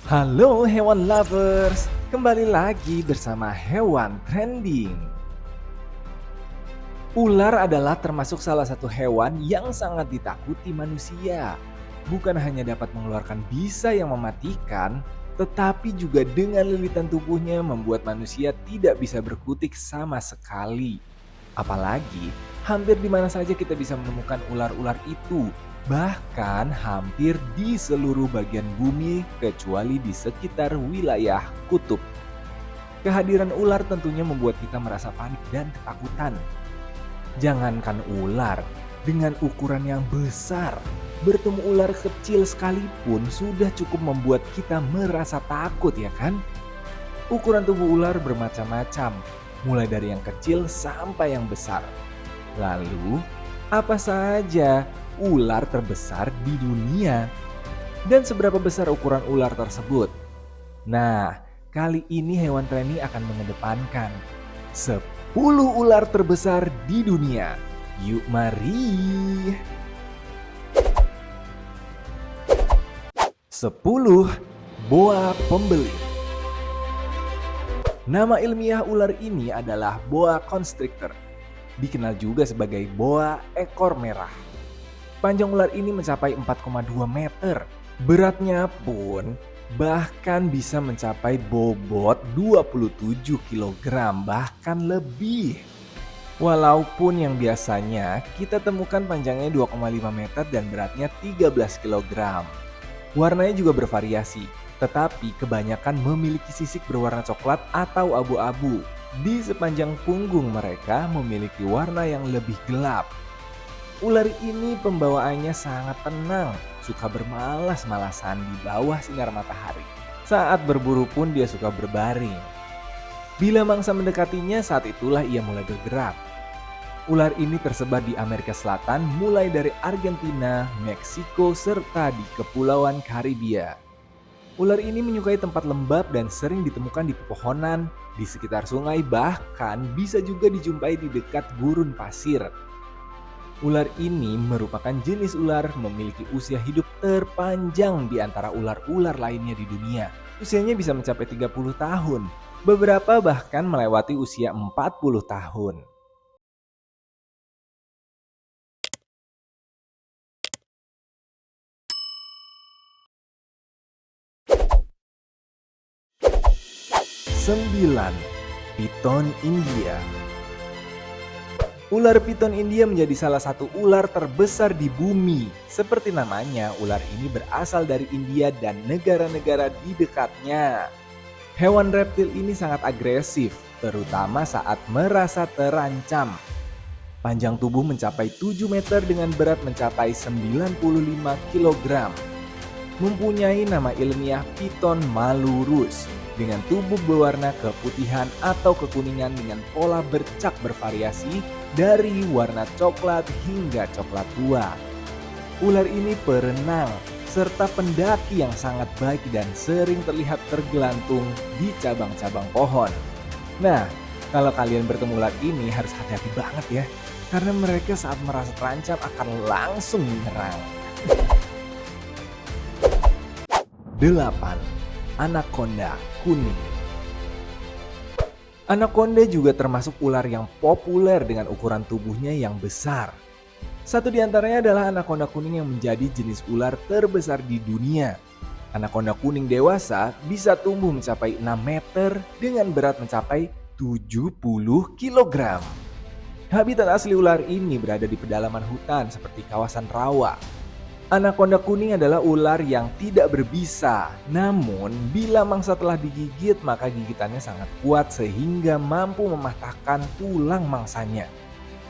Halo hewan lovers, kembali lagi bersama Hewan Trending. Ular adalah termasuk salah satu hewan yang sangat ditakuti manusia. Bukan hanya dapat mengeluarkan bisa yang mematikan, tetapi juga dengan lilitan tubuhnya membuat manusia tidak bisa berkutik sama sekali. Apalagi, hampir di mana saja kita bisa menemukan ular-ular itu, bahkan hampir di seluruh bagian bumi kecuali di sekitar wilayah kutub. Kehadiran ular tentunya membuat kita merasa panik dan ketakutan. Jangankan ular, dengan ukuran yang besar, bertemu ular kecil sekalipun sudah cukup membuat kita merasa takut, ya kan? Ukuran tubuh ular bermacam-macam, mulai dari yang kecil sampai yang besar. Lalu, apa saja ular terbesar di dunia? Dan seberapa besar ukuran ular tersebut? Nah, kali ini Hewan Training akan mengedepankan 10 ular terbesar di dunia. Yuk mari. 10. Boa pembelit. Nama ilmiah ular ini adalah boa constrictor. Dikenal juga sebagai boa ekor merah. Panjang ular ini mencapai 4,2 meter. Beratnya pun bahkan bisa mencapai bobot 27 kg, bahkan lebih. Walaupun yang biasanya kita temukan panjangnya 2,5 meter dan beratnya 13 kg. Warnanya juga bervariasi, tetapi kebanyakan memiliki sisik berwarna coklat atau abu-abu. Di sepanjang punggung mereka memiliki warna yang lebih gelap. Ular ini pembawaannya sangat tenang, suka bermalas-malasan di bawah sinar matahari. Saat berburu pun dia suka berbaring. Bila mangsa mendekatinya, saat itulah ia mulai bergerak. Ular ini tersebar di Amerika Selatan mulai dari Argentina, Meksiko, serta di Kepulauan Karibia. Ular ini menyukai tempat lembab dan sering ditemukan di pepohonan, di sekitar sungai, bahkan bisa juga dijumpai di dekat gurun pasir. Ular ini merupakan jenis ular memiliki usia hidup terpanjang di antara ular-ular lainnya di dunia. Usianya bisa mencapai 30 tahun, beberapa bahkan melewati usia 40 tahun. 9. Piton India. Ular piton India menjadi salah satu ular terbesar di bumi. Seperti namanya, ular ini berasal dari India dan negara-negara di dekatnya. Hewan reptil ini sangat agresif, terutama saat merasa terancam. Panjang tubuh mencapai 7 meter dengan berat mencapai 95 kg. Mempunyai nama ilmiah Piton malurus dengan tubuh berwarna keputihan atau kekuningan dengan pola bercak bervariasi dari warna coklat hingga coklat tua. Ular ini perenang serta pendaki yang sangat baik dan sering terlihat tergelantung di cabang-cabang pohon. Nah, kalau kalian bertemu ular ini harus hati-hati banget ya, karena mereka saat merasa terancam akan langsung menyerang. 8. Anaconda kuning. Anaconda juga termasuk ular yang populer dengan ukuran tubuhnya yang besar. Satu di antaranya adalah anaconda kuning yang menjadi jenis ular terbesar di dunia. Anaconda kuning dewasa bisa tumbuh mencapai 6 meter dengan berat mencapai 70 kg. Habitat asli ular ini berada di pedalaman hutan seperti kawasan rawa. Anaconda kuning adalah ular yang tidak berbisa, namun bila mangsa telah digigit maka gigitannya sangat kuat sehingga mampu mematahkan tulang mangsanya.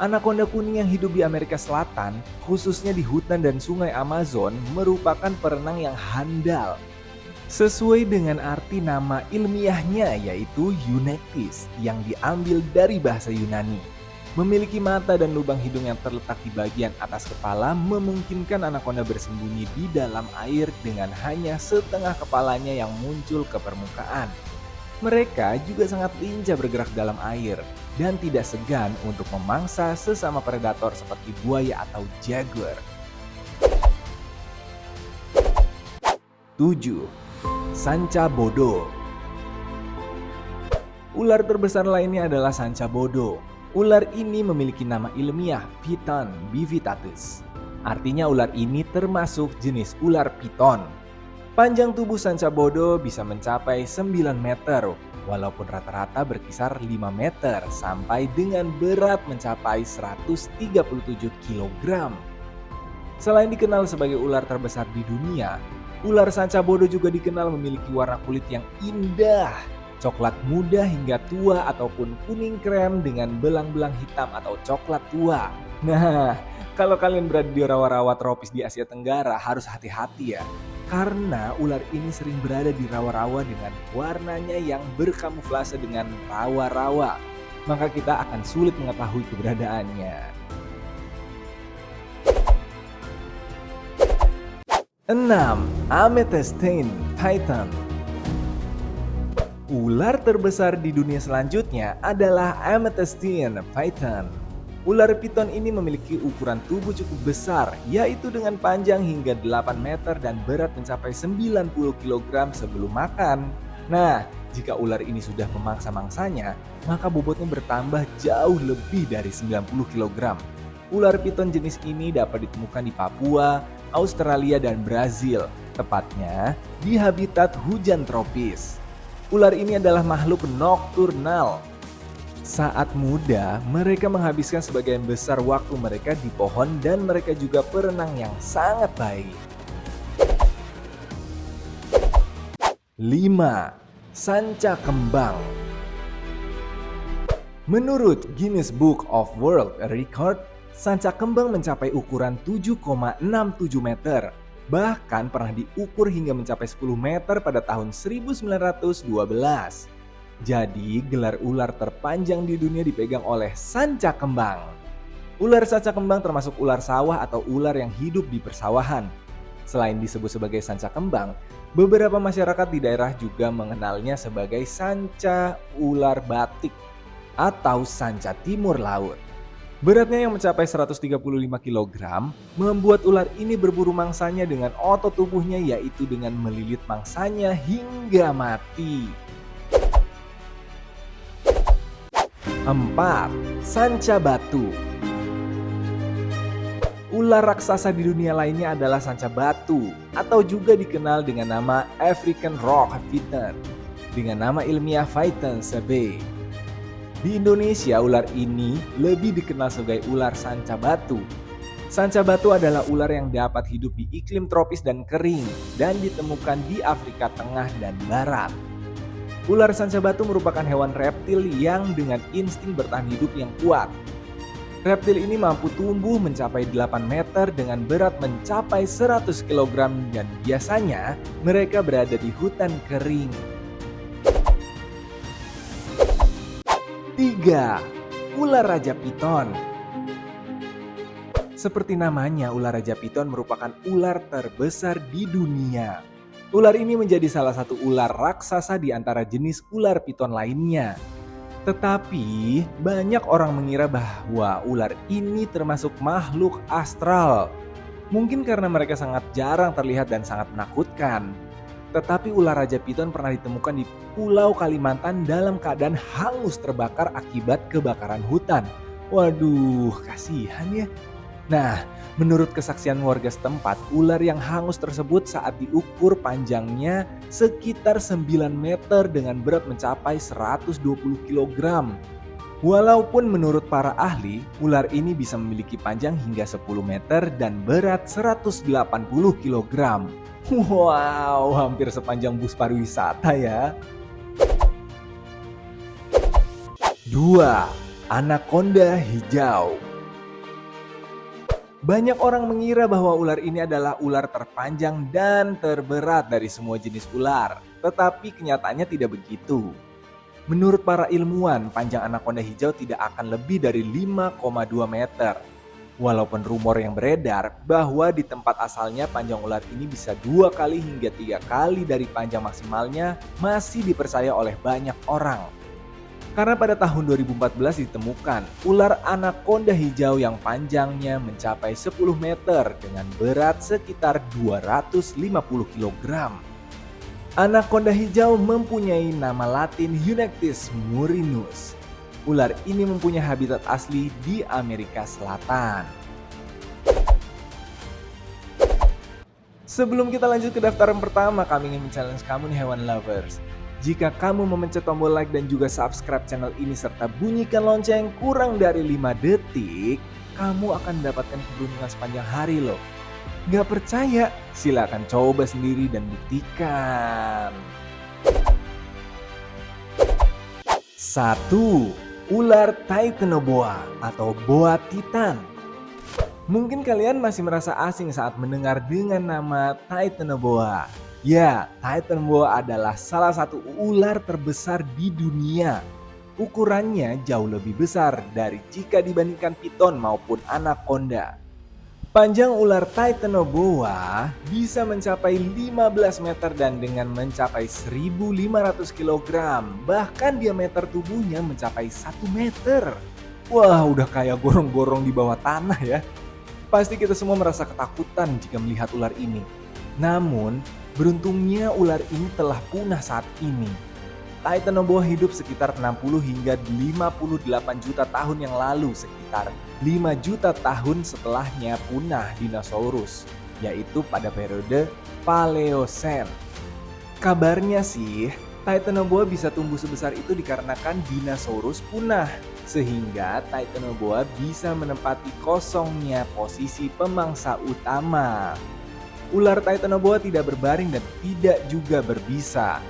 Anaconda kuning yang hidup di Amerika Selatan, khususnya di hutan dan sungai Amazon, merupakan perenang yang handal. Sesuai dengan arti nama ilmiahnya yaitu Eunectes yang diambil dari bahasa Yunani. Memiliki mata dan lubang hidung yang terletak di bagian atas kepala memungkinkan anaconda bersembunyi di dalam air dengan hanya setengah kepalanya yang muncul ke permukaan. Mereka juga sangat lincah bergerak dalam air dan tidak segan untuk memangsa sesama predator seperti buaya atau jaguar. 7. Sanca bodo. Ular terbesar lainnya adalah sanca bodo. Ular ini memiliki nama ilmiah Piton bivitatus. Artinya ular ini termasuk jenis ular piton. Panjang tubuh sanca bodo bisa mencapai 9 meter, walaupun rata-rata berkisar 5 meter sampai dengan berat mencapai 137 kg. Selain dikenal sebagai ular terbesar di dunia, ular sanca bodo juga dikenal memiliki warna kulit yang indah, coklat muda hingga tua ataupun kuning krem dengan belang-belang hitam atau coklat tua. Nah, kalau kalian berada di rawa-rawa tropis di Asia Tenggara harus hati-hati ya. Karena ular ini sering berada di rawa-rawa dengan warnanya yang berkamuflase dengan rawa-rawa. Maka kita akan sulit mengetahui keberadaannya. 6. Amethystine python. Ular terbesar di dunia selanjutnya adalah Amethystine python. Ular piton ini memiliki ukuran tubuh cukup besar, yaitu dengan panjang hingga 8 meter dan berat mencapai 90 kg sebelum makan. Nah, jika ular ini sudah memangsa mangsanya, maka bobotnya bertambah jauh lebih dari 90 kg. Ular piton jenis ini dapat ditemukan di Papua, Australia, dan Brazil, tepatnya di habitat hujan tropis. Ular ini adalah makhluk nokturnal. Saat muda, mereka menghabiskan sebagian besar waktu mereka di pohon dan mereka juga perenang yang sangat baik. 5. Sanca kembang. Menurut Guinness Book of World Record, sanca kembang mencapai ukuran 7,67 meter. Bahkan pernah diukur hingga mencapai 10 meter pada tahun 1912. Jadi gelar ular terpanjang di dunia dipegang oleh sanca kembang. Ular sanca kembang termasuk ular sawah atau ular yang hidup di persawahan. Selain disebut sebagai sanca kembang, beberapa masyarakat di daerah juga mengenalnya sebagai sanca ular batik atau sanca timur laut. Beratnya yang mencapai 135 kg membuat ular ini berburu mangsanya dengan otot tubuhnya, yaitu dengan melilit mangsanya hingga mati. 4. Sanca batu. Ular raksasa di dunia lainnya adalah sanca batu atau juga dikenal dengan nama African rock python dengan nama ilmiah Phyton sebae. Di Indonesia, ular ini lebih dikenal sebagai ular sanca batu. Sanca batu adalah ular yang dapat hidup di iklim tropis dan kering dan ditemukan di Afrika Tengah dan Barat. Ular sanca batu merupakan hewan reptil yang dengan insting bertahan hidup yang kuat. Reptil ini mampu tumbuh mencapai 8 meter dengan berat mencapai 100 kg dan biasanya mereka berada di hutan kering. 3. Ular raja piton. Seperti namanya, ular raja piton merupakan ular terbesar di dunia. Ular ini menjadi salah satu ular raksasa di antara jenis ular piton lainnya. Tetapi banyak orang mengira bahwa ular ini termasuk makhluk astral. Mungkin karena mereka sangat jarang terlihat dan sangat menakutkan. Tetapi ular raja piton pernah ditemukan di Pulau Kalimantan dalam keadaan hangus terbakar akibat kebakaran hutan. Waduh, kasihan ya. Nah, menurut kesaksian warga setempat, ular yang hangus tersebut saat diukur panjangnya sekitar 9 meter dengan berat mencapai 120 kg. Walaupun menurut para ahli, ular ini bisa memiliki panjang hingga 10 meter dan berat 180 kg. Wow, hampir sepanjang bus pariwisata ya. 2. Anaconda hijau. Banyak orang mengira bahwa ular ini adalah ular terpanjang dan terberat dari semua jenis ular. Tetapi kenyataannya tidak begitu. Menurut para ilmuwan, panjang anaconda hijau tidak akan lebih dari 5,2 meter. Walaupun rumor yang beredar bahwa di tempat asalnya panjang ular ini bisa 2 kali hingga 3 kali dari panjang maksimalnya masih dipercaya oleh banyak orang. Karena pada tahun 2014 ditemukan ular anaconda hijau yang panjangnya mencapai 10 meter dengan berat sekitar 250 kg. Anaconda hijau mempunyai nama latin Hunectis murinus. Ular ini mempunyai habitat asli di Amerika Selatan. Sebelum kita lanjut ke daftaran pertama, kami ingin men-challenge kamu nih hewan lovers. Jika kamu memencet tombol like dan juga subscribe channel ini serta bunyikan lonceng kurang dari 5 detik, kamu akan mendapatkan keberuntungan sepanjang hari loh. Gak percaya? Silakan coba sendiri dan buktikan. 1. Ular Titanoboa atau boa titan. Mungkin kalian masih merasa asing saat mendengar dengan nama Titanoboa. Ya, Titanoboa adalah salah satu ular terbesar di dunia. Ukurannya jauh lebih besar dari jika dibandingkan piton maupun anaconda. Panjang ular Titanoboa bisa mencapai 15 meter dan dengan mencapai 1.500 kg. Bahkan diameter tubuhnya mencapai 1 meter. Wah, udah kayak gorong-gorong di bawah tanah ya. Pasti kita semua merasa ketakutan jika melihat ular ini. Namun, beruntungnya ular ini telah punah saat ini. Titanoboa hidup sekitar 60 hingga 58 juta tahun yang lalu, sekitar 5 juta tahun setelahnya punah dinosaurus, yaitu pada periode Paleosen. Kabarnya sih, Titanoboa bisa tumbuh sebesar itu dikarenakan dinosaurus punah, sehingga Titanoboa bisa menempati kosongnya posisi pemangsa utama. Ular Titanoboa tidak berbaring dan tidak juga berbisa.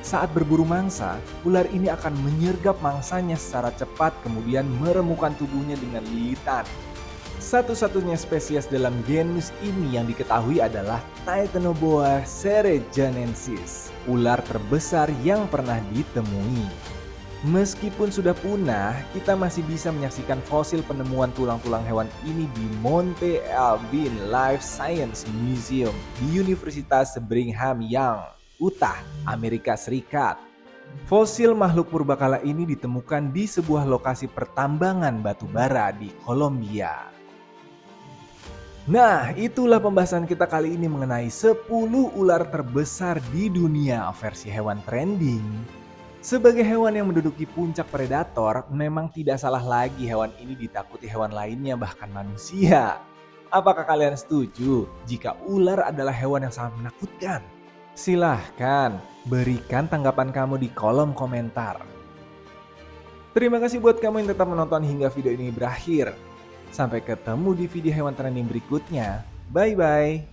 Saat berburu mangsa, ular ini akan menyergap mangsanya secara cepat kemudian meremukkan tubuhnya dengan lilitan. Satu-satunya spesies dalam genus ini yang diketahui adalah Titanoboa cerejanensis, ular terbesar yang pernah ditemui. Meskipun sudah punah, kita masih bisa menyaksikan fosil penemuan tulang-tulang hewan ini di Monte Alvin Life Science Museum di Universitas Brigham Young, Utah, Amerika Serikat. Fosil makhluk purbakala ini ditemukan di sebuah lokasi pertambangan batu bara di Kolombia. Nah, itulah pembahasan kita kali ini mengenai 10 ular terbesar di dunia versi hewan trending. Sebagai hewan yang menduduki puncak predator, memang tidak salah lagi hewan ini ditakuti hewan lainnya bahkan manusia. Apakah kalian setuju jika ular adalah hewan yang sangat menakutkan? Silahkan berikan tanggapan kamu di kolom komentar. Terima kasih buat kamu yang tetap menonton hingga video ini berakhir. Sampai ketemu di video hewan trending berikutnya. Bye bye.